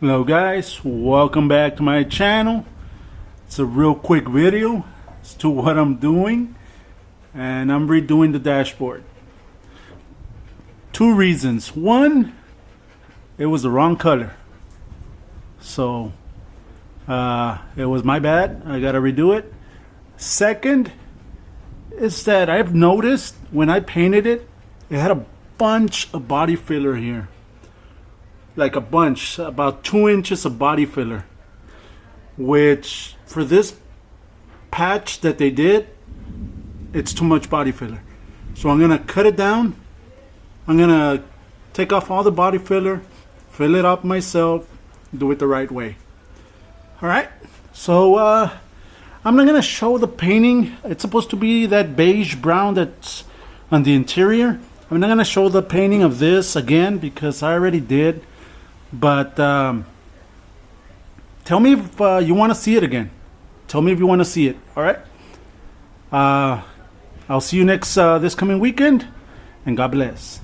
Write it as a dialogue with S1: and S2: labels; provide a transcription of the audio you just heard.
S1: Hello guys, welcome back to my channel. It's a real quick video as to what I'm doing, and I'm redoing the dashboard. Two reasons. One, it was the wrong color, so it was my bad. I gotta redo it. Second is that I've noticed when I painted it, it had a bunch of body filler here. Like a bunch, about 2 inches of body filler, which for this patch that they did, it's too much body filler. So I'm gonna cut it down. I'm gonna take off all the body filler, fill it up myself, do it the right way. All right, so I'm not gonna show the painting. It's supposed to be that beige brown that's on the interior. I'm not gonna show the painting of this again because I already did. But tell me if you want to see it again. Tell me if you want to see it. All right. I'll see you next this coming weekend, and God bless.